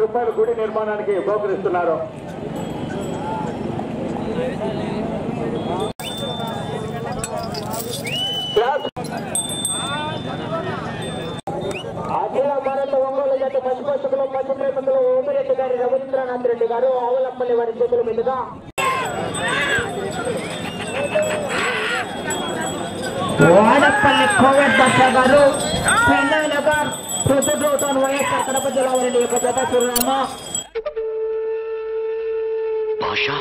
రూపాయలు గుడి నిర్మాణానికి బహుకరిస్తున్నారు. అఖిల భారత ఒంగోలు జట్టు పశుపోషకులు పశు ప్రేమికులు ఓమిరెడ్డి గారి రవీంద్రనాథ్ రెడ్డి గారు ఆవులపల్లి వారి చేతుల మీదుగా వాడపల్లి కోవిడ్ బాషా గారు చెన్నై నగర్ ప్రొద్దుటౌన్ వైఎస్ఆర్ కడప జిల్లా వారి యొక్క జత చిరునామా భాషా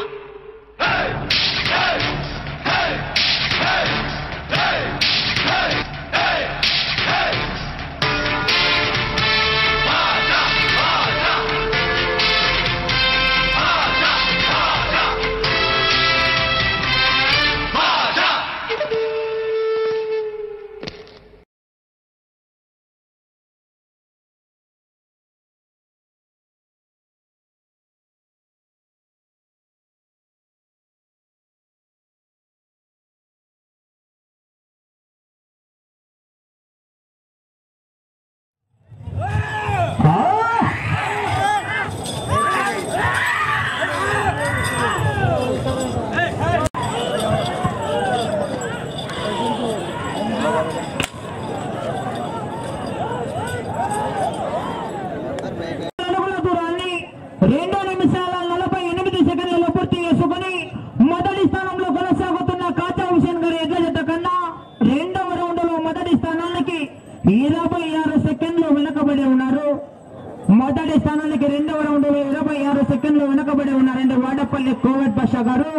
మొదటి స్థానానికి రెండవ రౌండ్ 26 సెకండ్లు వెనుకబడి ఉన్నారండి వాడపల్లి కోవిడ్ బాషా గారు.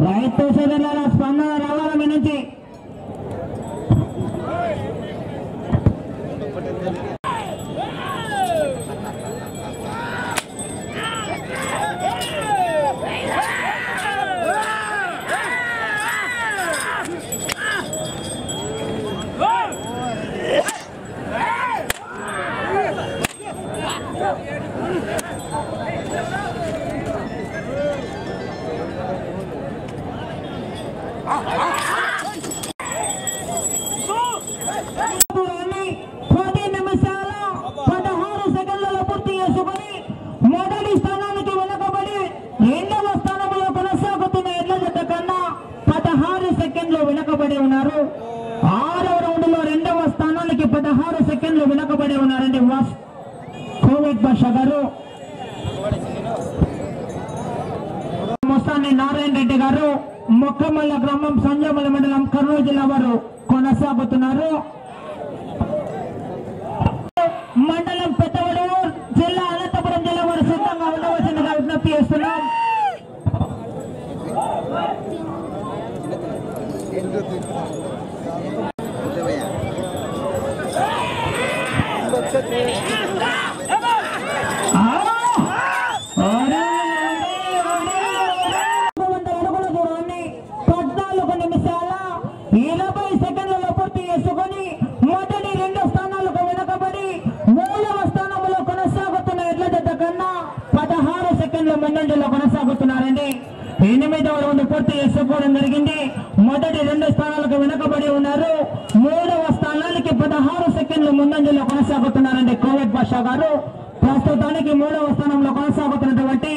రైతు సోదరుల స్పందన రావాల మీ నుంచి. మొదటి స్థానానికి వెనుకబడి రెండవ స్థానంలో కొనసాగుతున్న ఎడ్ల జత కన్నా 16 సెకండ్లు వెనుకబడి ఉన్నారు. 6వ రౌండ్ లో రెండవ స్థానానికి 16 సెకండ్లు వెనుకబడి ఉన్నారండి కోవిడ్ బాషా గారు. మొస్తాని నారాయణ రెడ్డి గారు మొక్కమల్ల గ్రామం సంజమల మండలం కర్నూలు జిల్లా వారు కొనసాగుతున్నారు. మండలం పెద్దవడూరు జిల్లా అనంతపురం జిల్లా వారు సిద్ధంగా ఉండవలసిందిగా విజ్ఞప్తి చేస్తున్నాం. అడుగుల దూరాన్ని 14 నిమిషాల 20 సెకండ్లలో పూర్తి చేసుకొని మొదటి 2 స్థానాలకు వెనుకబడి 3వ స్థానంలో కొనసాగుతున్న ఎడ్ల జత కన్నా 16 సెకండ్ల ముందంజలో కొనసాగుతున్నారండి. 8వ రౌండ్ పూర్తి చేసుకోవడం జరిగింది. మొదటి 2 స్థానాలకు వెనుకబడి ఉన్నారు. 3వ స్థానానికి 16 సెకండ్ల ముందంజలో కొనసాగుతున్నారండి కోవిడ్ బాషా గారు. ప్రస్తుతానికి 3వ స్థానంలో కొనసాగుతున్నటువంటి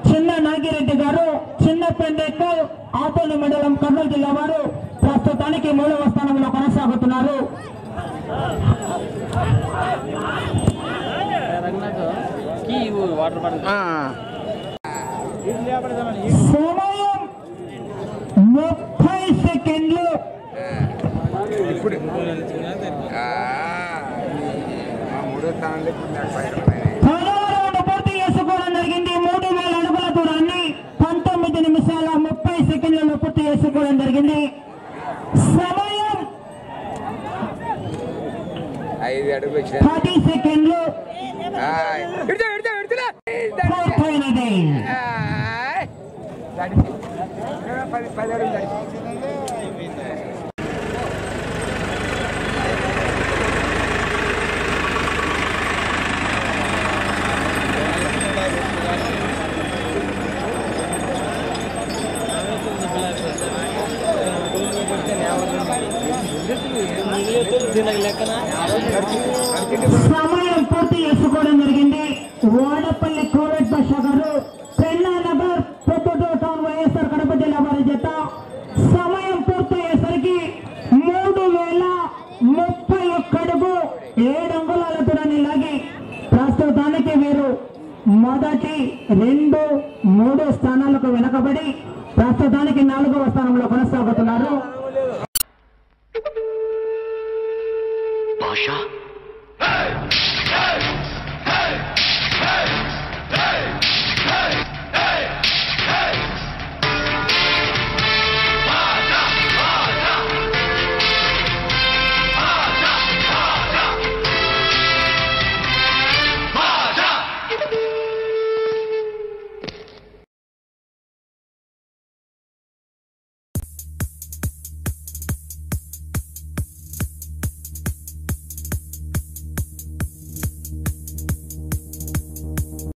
చిన్న నాగిరెడ్డి గారు చిన్న పెండెక్కల్ ఆతోలి మండలం కర్నూలు జిల్లా వారు ప్రస్తుతానికి 3వ స్థానంలో కొనసాగుతున్నారు. సమయం 30 సెకండ్లు. ఇప్పుడు మూడో స్థానంలో పూర్తి చేసుకోవడం జరిగింది. 3000 అడుగుల దూరాన్ని 19 నిమిషాల 30 సెకండ్లలో పూర్తి చేసుకోవడం జరిగింది. సమయం 5 అడుగులు 10 సెకండ్లు పూర్తయినది. 10 అడుగులు సమయం పూర్తి చేసుకోవడం జరిగింది. వాడపల్లి కోవిడ్ భాష గారు పెన్నానగర్ పొద్దుటూరు టౌన్ వైఎస్ఆర్ కడప జిల్లా వారి చేత సమయం పూర్తయ్యేసరికి 3031 అడుగు 7 అంగుళాల దూరాన్ని లాగి ప్రస్తుతానికి వీరు మొదటి 2, 3 స్థానాలకు వెనకబడి ప్రస్తుతానికి 4వ స్థానంలో కొనసాగుతున్నారు.